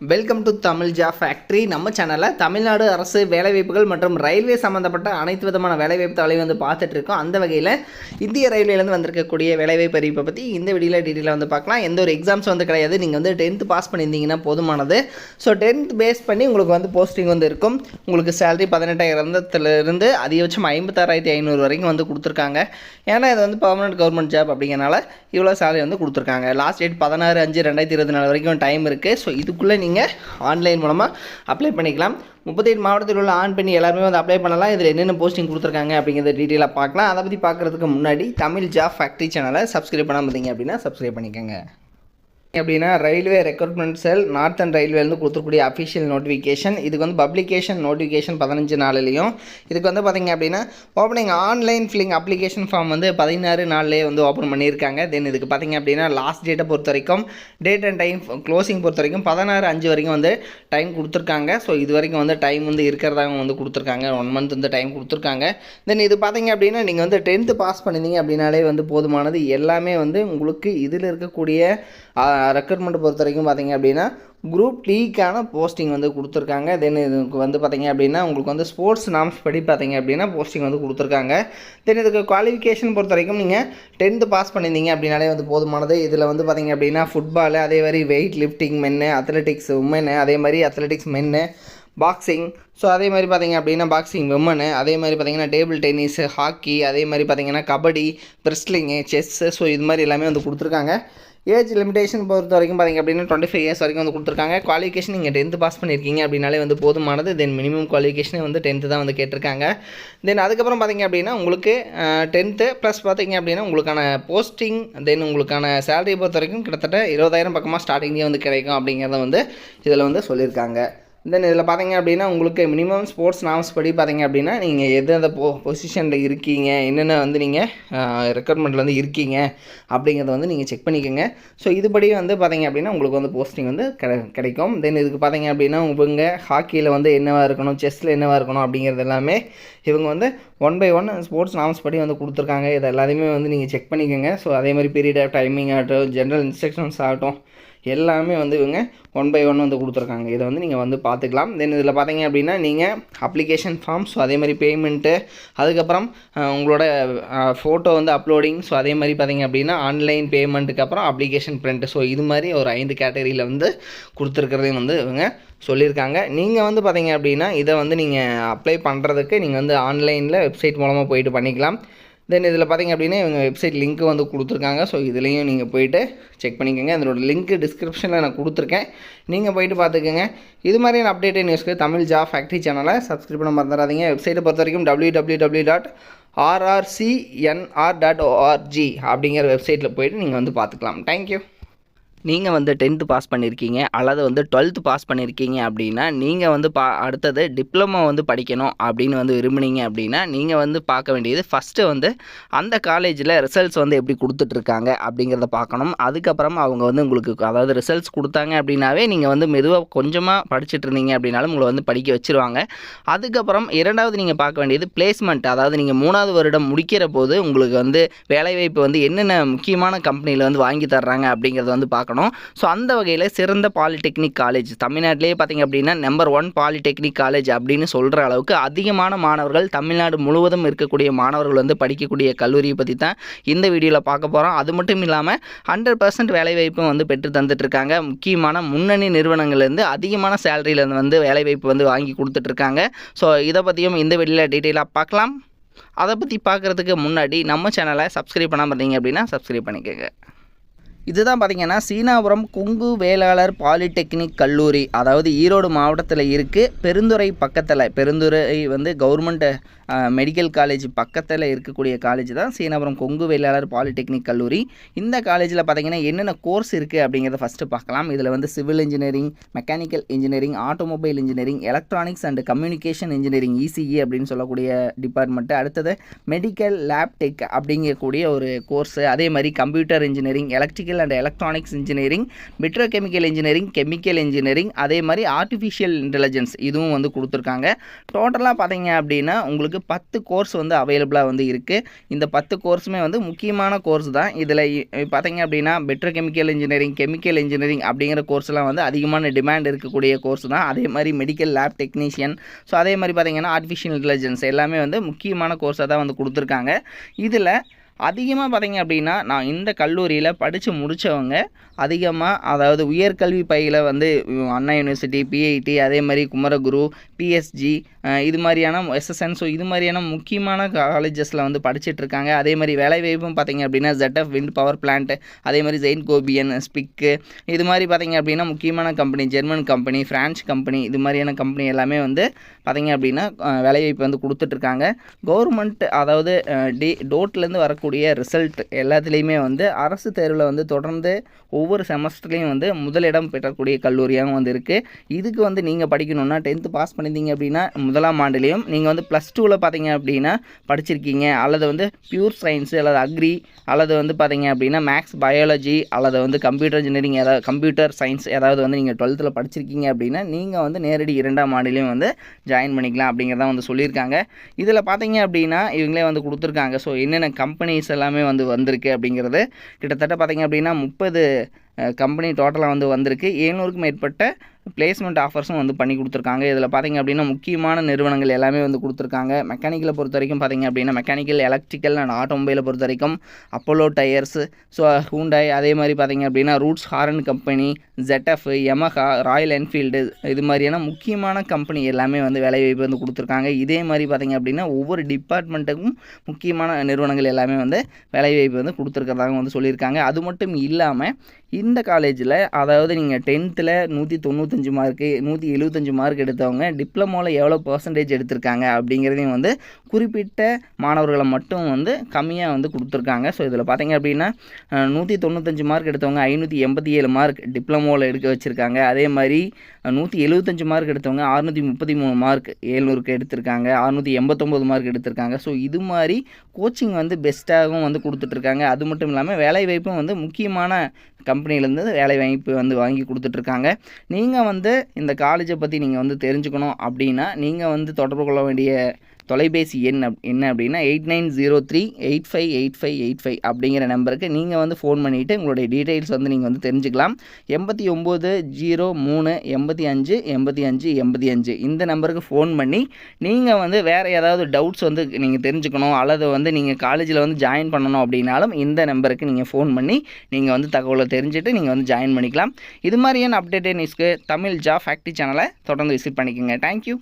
Welcome to Tamil job factory. நம்ம சேனலில் தமிழ்நாடு அரசு வேலைவாய்ப்புகள் மற்றும் ரயில்வே சம்மந்தப்பட்ட அனைத்து விதமான வேலைவாய்ப்பு தலைவை பார்த்துட்ருக்கோம். அந்த வகையில் இந்திய ரயில்வேலேருந்து வந்திருக்கக்கூடிய வேலைவாய்ப்பு அறிவிப்பை பற்றி இந்த வீடியோவில் டீட்டெயிலாக பார்க்கலாம். எந்த ஒரு எக்ஸாம்ஸ் கிடையாது. நீங்கள் 10th பாஸ் பண்ணியிருந்தீங்கன்னா போதுமானது. ஸோ 10th பேஸ் பண்ணி உங்களுக்கு போஸ்டிங் இருக்கும். உங்களுக்கு சேலரி 18,000 அதிகபட்சம் 56,500 வரைக்கும் கொடுத்துருக்காங்க. ஏன்னா இது பர்மனெண்ட் கவர்மெண்ட் ஜாப் அப்படிங்கிறனால இவ்வளோ சேலரி கொடுத்துருக்காங்க. லாஸ்ட் டேட் 16/5/2024 வரைக்கும் டைம் இருக்குது. ஸோ இதுக்குள்ளே நீங்கள் ஆன்லைன் மூலமாக அப்ளை பண்ணிக்கலாம். 38 மாவட்டத்தில் உள்ள ஆண் பெண் எல்லாருமே அப்ளை பண்ணலாம். இதில் என்னென்ன போஸ்டிங் கொடுத்துருக்காங்க அப்படிங்கிறத டீட்டெயிலாக பார்க்கலாம். அதை பற்றி பார்க்குறதுக்கு முன்னாடி தமிழ் ஜாப் ஃபேக்ட்ரி சேனலை சப்ஸ்கிரைப் பண்ணாமல் இருந்தீங்க அப்படின்னா சப்ஸ்கிரைப் பண்ணிக்கோங்க. அப்படின்னா ரயில்வே ரெக்ரூட்மெண்ட் செல் நார்த்தன் ரயில்வேலேருந்து கொடுத்துருக்கூடிய அஃபிஷியல் நோட்டிஃபிகேஷன். இதுக்கு பப்ளிகேஷன் நோட்டிஃபிகேஷன் 15 நாள்லையும் இதுக்கு பார்த்திங்க அப்படின்னா opening online filling application form 16 நாள்லேயே ஓப்பன் பண்ணியிருக்காங்க. தென் இதுக்கு பார்த்திங்க அப்படின்னா லாஸ்ட் டேட்டை பொறுத்த வரைக்கும் டேட் அண்ட் டைம் க்ளோசிங் பொறுத்த வரைக்கும் 16/5 வரைக்கும் டைம் கொடுத்துருக்காங்க. ஸோ இது வரைக்கும் டைம் இருக்கிறதாங்க கொடுத்துருக்காங்க. 1 மந்த் டைம் கொடுத்துருக்காங்க. தென் இது பார்த்திங்க அப்படின்னா நீங்கள் 10th பாஸ் பண்ணியிருந்தீங்க அப்படின்னாலே போதுமானது. எல்லாமே உங்களுக்கு இதில் இருக்கக்கூடிய ரெக்ரூட்மெண்ட் பொறுத்த வரைக்கும் பார்த்திங்க அப்படின்னா குரூப் டிக்கான போஸ்டிங் கொடுத்துருக்காங்க. தென் இதுக்கு பார்த்திங்க அப்படின்னா உங்களுக்கு ஸ்போர்ட்ஸ் நாம்ஸ் படி பார்த்திங்க அப்படின்னா போஸ்டிங் கொடுத்துருக்காங்க. தென் இதுக்கு குவாலிஃபிகேஷன் பொறுத்த வரைக்கும் நீங்கள் 10th பாஸ் பண்ணியிருந்தீங்க அப்படின்னாலே போதுமானது. இதில் பார்த்திங்க அப்படின்னா ஃபுட்பால், அதே மாதிரி வெயிட் லிஃப்டிங் மென்னு, அத்லெட்டிக்ஸ் உமனு, அதே மாதிரி அத்லெட்டிக்ஸ் மென்னு, பாக்ஸிங், ஸோ அதே மாதிரி பார்த்திங்க அப்படின்னா பாக்ஸிங் விமனு, அதே மாதிரி பார்த்திங்கன்னா டேபிள் டென்னிஸு, ஹாக்கி, அதே மாதிரி பார்த்திங்கன்னா கபடி, ரெஸ்லிங்கு, செஸ்ஸு, ஸோ இது மாதிரி எல்லாமே கொடுத்துருக்காங்க. ஏஜ் லிமிடேஷன் பொறுத்த வரைக்கும் பார்த்திங்க அப்படின்னா 25 இயர்ஸ் வரைக்கும் கொடுத்துருக்காங்க. குவாலிஃபிகேஷன் நீங்கள் 10th பாஸ் பண்ணியிருக்கீங்க அப்படின்னாலே போதுமானது. தென் மினிமம் குவாலிஃபிகேஷனே 10th தான் கேட்டிருக்காங்க. தென் அதுக்கப்புறம் பார்த்திங்க அப்படின்னா உங்களுக்கு 10th ப்ளஸ் பார்த்திங்க அப்படின்னா உங்களுக்கான போஸ்டிங், தென் உங்களுக்கான சேலரி பொறுத்த வரைக்கும் கிட்டத்தட்ட 20,000 பக்கமாக ஸ்டார்டிங்கே கிடைக்கும் அப்படிங்கிறத இதில் சொல்லியிருக்காங்க. தென் இதில் பார்த்திங்க அப்படின்னா உங்களுக்கு மினிமம் ஸ்போர்ட்ஸ் நாம்ஸ் படி பார்த்திங்க அப்படின்னா நீங்கள் எந்த பொசிஷனில் இருக்கீங்க, என்னென்ன நீங்கள் ரெக்ரூட்மெண்ட்டில் இருக்கீங்க அப்படிங்கிறத நீங்கள் செக் பண்ணிக்கோங்க. ஸோ இதுபடி பார்த்திங்க அப்படின்னா உங்களுக்கு போஸ்டிங் கிடைக்கும். தென் இதுக்கு பார்த்திங்க அப்படின்னா இவங்க ஹாக்கியில் என்னவாக இருக்கணும், செஸ்ஸில் என்னவாக இருக்கணும் அப்படிங்கிறது எல்லாமே இவங்க 1 by 1 ஸ்போர்ட்ஸ் நாம்ஸ் படி கொடுத்துருக்காங்க. இது எல்லாத்தையுமே நீங்கள் செக் பண்ணிக்கோங்க. ஸோ அதே மாதிரி பீரியட் ஆஃப் டைமிங் ஆகட்டும், ஜென்ரல் இன்ஸ்ட்ரக்ஷன்ஸ் ஆகட்டும், எல்லாமே இவங்க 1 by 1 கொடுத்துருக்காங்க. இதை நீங்கள் பார்த்துக்கலாம். தென் இதில் பார்த்தீங்க அப்படின்னா நீங்கள் அப்ளிகேஷன் ஃபார்ம், ஸோ அதே மாதிரி பேமெண்ட்டு, அதுக்கப்புறம் உங்களோட ஃபோட்டோ அப்லோடிங், ஸோ அதே மாதிரி பார்த்தீங்க அப்படின்னா ஆன்லைன் பேமெண்ட்டுக்கு அப்புறம் அப்ளிகேஷன் பிரிண்ட், ஸோ இது மாதிரி ஒரு 5 கேட்டகரியில் கொடுத்துருக்கிறதையும் இவங்க சொல்லியிருக்காங்க. நீங்கள் பார்த்தீங்க அப்படின்னா இதை நீங்கள் அப்ளை பண்ணுறதுக்கு நீங்கள் ஆன்லைனில் வெப்சைட் மூலமாக போயிட்டு பண்ணிக்கலாம். தென் இதில் பார்த்திங்க அப்படின்னா இவங்க வெப்சைட் லிங்க்கு கொடுத்துருக்காங்க. ஸோ இதுலேயும் நீங்கள் போய்ட்டு செக் பண்ணிக்கோங்க. அதனோட லிங்க்கு டிஸ்கிரிப்ஷனில் நான் கொடுத்துருக்கேன். நீங்கள் போய்ட்டு பார்த்துக்கோங்க. இது மாதிரியான அப்டேட்டட் நியூஸ்க்கு தமிழ் ஜாப் ஃபேக்ட்ரி சேனலை சப்ஸ்கிரைப் பண்ண மறந்துடாதீங்க. வெப்சைட்டை பொறுத்த வரைக்கும் www.rrcnr.org அப்படிங்கிற வெப்சைட்டில் போய்ட்டு நீங்கள் பார்த்துக்கலாம். தேங்க்யூ. நீங்கள் 10th பாஸ் பண்ணியிருக்கீங்க அல்லது 12th பாஸ் பண்ணியிருக்கீங்க அப்படின்னா நீங்கள் அடுத்தது டிப்ளமோ படிக்கணும் அப்படின்னு விரும்புனீங்க அப்படின்னா நீங்கள் பார்க்க வேண்டியது ஃபஸ்ட்டு அந்த காலேஜில் ரிசல்ட்ஸ் எப்படி கொடுத்துட்ருக்காங்க அப்படிங்கிறத பார்க்கணும். அதுக்கப்புறம் அவங்க உங்களுக்கு அதாவது ரிசல்ட்ஸ் கொடுத்தாங்க அப்படின்னாவே நீங்கள் மெதுவாக கொஞ்சமாக படிச்சுட்டு இருந்தீங்க அப்படின்னாலும் உங்களை படிக்க வச்சுருவாங்க. அதுக்கப்புறம் இரண்டாவது நீங்கள் பார்க்க வேண்டியது பிளேஸ்மெண்ட், அதாவது நீங்கள் 3வது வருடம் முடிக்கிற போது உங்களுக்கு வேலைவாய்ப்பு என்னென்ன முக்கியமான கம்பெனியில் வாங்கி தர்றாங்க அப்படிங்கிறத பார்க்கணும். ஸோ அந்த வகையில் சிறந்த பாலிடெக்னிக் காலேஜ் தமிழ்நாட்டிலே பார்த்திங்க அப்படின்னா நம்பர் 1 பாலிடெக்னிக் காலேஜ் அப்படின்னு சொல்கிற அளவுக்கு அதிகமான மாணவர்கள் தமிழ்நாடு முழுவதும் இருக்கக்கூடிய மாணவர்கள் படிக்கக்கூடிய கல்லூரியை பற்றி தான் இந்த வீடியோவில் பார்க்க போகிறோம். அது மட்டும் இல்லாமல் 100% வேலைவாய்ப்பும் பெற்று தந்துட்டுருக்காங்க. முக்கியமான முன்னணி நிறுவனங்கள்லேருந்து அதிகமான சேலரியில் வேலைவாய்ப்பு வாங்கி கொடுத்துட்ருக்காங்க. ஸோ இதை பற்றியும் இந்த வீடியோவில் டீட்டெயிலாக பார்க்கலாம். அதை பற்றி பார்க்குறதுக்கு முன்னாடி நம்ம சேனலை சப்ஸ்கிரைப் பண்ணாமல் இருந்தீங்க அப்படின்னா சப்ஸ்கிரைப் பண்ணிக்கோங்க. இதுதான் பார்த்திங்கன்னா சீனாபுரம் கொங்கு வேளாளர் பாலிடெக்னிக் கல்லூரி, அதாவது ஈரோடு மாவட்டத்தில் இருக்குது. பெருந்துறை பக்கத்தில், பெருந்துறை கவர்மெண்ட் மெடிக்கல் காலேஜ் பக்கத்தில் இருக்கக்கூடிய காலேஜ் தான் சீனாபுரம் கொங்கு வேளாளர் பாலிடெக்னிக் கல்லூரி. இந்த காலேஜில் பார்த்திங்கன்னா என்னென்ன கோர்ஸ் இருக்குது அப்படிங்கிறத ஃபஸ்ட்டு பார்க்கலாம். இதில் civil engineering, mechanical engineering, automobile engineering, electronics and communication engineering ECE அப்படின்னு சொல்லக்கூடிய டிபார்ட்மெண்ட்டு, அடுத்தது மெடிக்கல் லேப் டெக் அப்படிங்கக்கூடிய ஒரு கோர்ஸு, அதே மாதிரி computer engineering, electrical electrical and electronics engineering, petrochemical engineering, chemical engineering, அதே மாதிரி ஆர்டிஃபிஷியல் இன்டெலிஜென்ஸ் இதுவும் வந்து கொடுத்துருக்காங்க. டோட்டலாக பார்த்தீங்க அப்படின்னா உங்களுக்கு 10 கோர்ஸ் வந்து அவைலபிளாக வந்து இருக்குது. இந்த 10 கோர்ஸுமே வந்து முக்கியமான கோர்ஸ் தான். இதில் பார்த்தீங்க அப்படின்னா பெட்ரோகெமிக்கல் இன்ஜினியரிங், கெமிக்கல் இன்ஜினியரிங் அப்படிங்கிற கோர்ஸ்லாம் வந்து அதிகமான டிமாண்ட் இருக்கக்கூடிய கோர்ஸ் தான். அதே மாதிரி மெடிக்கல் லேப் டெக்னீஷியன், ஸோ அதே மாதிரி பார்த்தீங்கன்னா ஆர்டிஃபிஷியல் இன்டெலிஜென்ஸ் எல்லாமே வந்து முக்கியமான கோர்ஸாக தான் வந்து கொடுத்துருக்காங்க. இதில் அதிகமாக பார்த்தீங்க அப்படின்னா நான் இந்த கல்லூரியில் படித்து முடித்தவங்க அதிகமாக, அதாவது உயர்கல்வி பயில வந்து அண்ணா யூனிவர்சிட்டி, பிஐடி, அதே மாதிரி குமரகுரு, பிஎஸ்ஜி, இது மாதிரியான எஸ்எஸ்என், ஸோ இது மாதிரியான முக்கியமான காலேஜஸில் வந்து படிச்சுட்ருக்காங்க. அதே மாதிரி வேலைவாய்ப்பும் பார்த்தீங்க அப்படின்னா ZF விண்ட் பவர் பிளான்ட், அதே மாதிரி ஜெயின் கோபியன், ஸ்பிக்கு, இது மாதிரி பார்த்தீங்க அப்படின்னா முக்கியமான company, German company, France company, இது மாதிரியான கம்பெனி எல்லாமே வந்து பார்த்தீங்க அப்படின்னா வேலைவாய்ப்பு வந்து கொடுத்துட்ருக்காங்க. கவர்மெண்ட், அதாவது டோட்லேருந்து வரக்கூடிய ரிசல்ட் எல்லாத்துலேயுமே வந்து அரசு தேர்வில் வந்து தொடர்ந்து ஒவ்வொரு செமஸ்டர்லேயும் வந்து முதலிடம் பெறக்கூடிய கல்லூரியாகவும் வந்து இருக்குது. இதுக்கு வந்து நீங்கள் படிக்கணுன்னா 10th பாஸ் பண்ணியிருந்தீங்க அப்படின்னா முதலாம் ஆண்டுலேயும், நீங்கள் வந்து +2ல் பார்த்தீங்க அப்படின்னா படிச்சிருக்கீங்க, அல்லது வந்து பியூர் சயின்ஸு அல்லது அக்ரி, அல்லது வந்து பார்த்தீங்க அப்படின்னா மேக்ஸ், பயாலஜி, அல்லது வந்து கம்ப்யூட்டர் இன்ஜினியரிங், ஏதாவது கம்ப்யூட்டர் சயின்ஸ் ஏதாவது வந்து நீங்கள் 12th படிச்சிருக்கீங்க அப்படின்னா நீங்கள் வந்து நேரடி 2ஆம் ஆண்டுலேயும் வந்து ஜாயின் பண்ணிக்கலாம் அப்படிங்கிறத வந்து சொல்லியிருக்காங்க. இதில் பார்த்தீங்க அப்படின்னா இவங்களே வந்து கொடுத்துருக்காங்க. ஸோ என்னென்ன கம்பெனிஸ் எல்லாமே வந்து வந்திருக்கு அப்படிங்கிறது கிட்டத்தட்ட பார்த்தீங்க அப்படின்னா 30 கம்பெனி டோட்டலாக வந்து வந்திருக்கு. 700க்கும் மேற்பட்ட பிளேஸ்மெண்ட் ஆஃபர்ஸும் வந்து பண்ணி கொடுத்துருக்காங்க. இதில் பார்த்தீங்க அப்படின்னா முக்கியமான நிறுவனங்கள் எல்லாமே வந்து கொடுத்துருக்காங்க. மெக்கானிக்கலை பொறுத்த வரைக்கும் பார்த்தீங்க அப்படின்னா மெக்கானிக்கல், எலக்ட்ரிக்கல் அண்ட் ஆட்டோமொபைலை பொறுத்த வரைக்கும் அப்போலோ டயர்ஸு, ஸோ ஹூண்டாய், அதே மாதிரி பார்த்தீங்க அப்படின்னா roots horn company, ZF, Yamaha, Royal Enfield, இது மாதிரியான முக்கியமான கம்பெனி எல்லாமே வந்து வேலைவாய்ப்பு வந்து கொடுத்துருக்காங்க. இதே மாதிரி பார்த்தீங்க அப்படின்னா ஒவ்வொரு டிபார்ட்மெண்ட்டுக்கும் முக்கியமான நிறுவனங்கள் எல்லாமே வந்து வேலைவாய்ப்பு வந்து கொடுத்துருக்கிறதாக வந்து சொல்லியிருக்காங்க. அது மட்டும் இல்லாமல் இந்த காலேஜில், அதாவது நீங்கள் 10th 195 மார்க்கு, 175 மார்க் எடுத்தவங்க டிப்ளமோவில் எவ்வளோ % எடுத்திருக்காங்க அப்படிங்கிறதையும் வந்து குறிப்பிட்ட மாணவர்களை மட்டும் வந்து கம்மியாக வந்து கொடுத்துருக்காங்க. ஸோ இதில் பார்த்தீங்க அப்படின்னா 195 மார்க் எடுத்தவங்க 587 மார்க் டிப்ளமோவில் எடுக்க வச்சுருக்காங்க. அதே மாதிரி 175 மார்க் எடுத்தவங்க 633 மார்க் 700க்கு எடுத்திருக்காங்க, 689 மார்க் எடுத்திருக்காங்க. ஸோ இது மாதிரி கோச்சிங் வந்து பெஸ்ட்டாகவும் வந்து கொடுத்துட்ருக்காங்க. அது மட்டும் இல்லாமல் வேலைவாய்ப்பும் வந்து முக்கியமான கம்பெனிலேருந்து வேலைவாய்ப்பு வந்து வாங்கி கொடுத்துட்ருக்காங்க. நீங்கள் வந்து இந்த காலேஜை பற்றி நீங்கள் வந்து தெரிஞ்சுக்கணும் அப்படின்னா நீங்கள் வந்து தொடர்பு கொள்ள வேண்டிய தொலைபேசி எண் என்ன அப்படின்னா 8903858585 அப்படிங்கிற நம்பருக்கு நீங்கள் வந்து ஃபோன் பண்ணிவிட்டு உங்களுடைய டீட்டெயில்ஸ் வந்து நீங்கள் வந்து தெரிஞ்சுக்கலாம். 8903858585 இந்த நம்பருக்கு ஃபோன் பண்ணி நீங்கள் வந்து வேறு ஏதாவது டவுட்ஸ் வந்து நீங்கள் தெரிஞ்சுக்கணும், அல்லது வந்து நீங்கள் காலேஜில் வந்து ஜாயின் பண்ணணும் அப்படின்னாலும் இந்த நம்பருக்கு நீங்கள் ஃபோன் பண்ணி நீங்கள் வந்து தகவலை தெரிஞ்சுட்டு நீங்கள் வந்து ஜாயின் பண்ணிக்கலாம். இது மாதிரியான அப்டேட்டட் நியூஸ்க்கு தமிழ் ஜாப் ஃபேக்ட்ரி சேனலை தொடர்ந்து விசிட் பண்ணிக்கோங்க. தேங்க்யூ.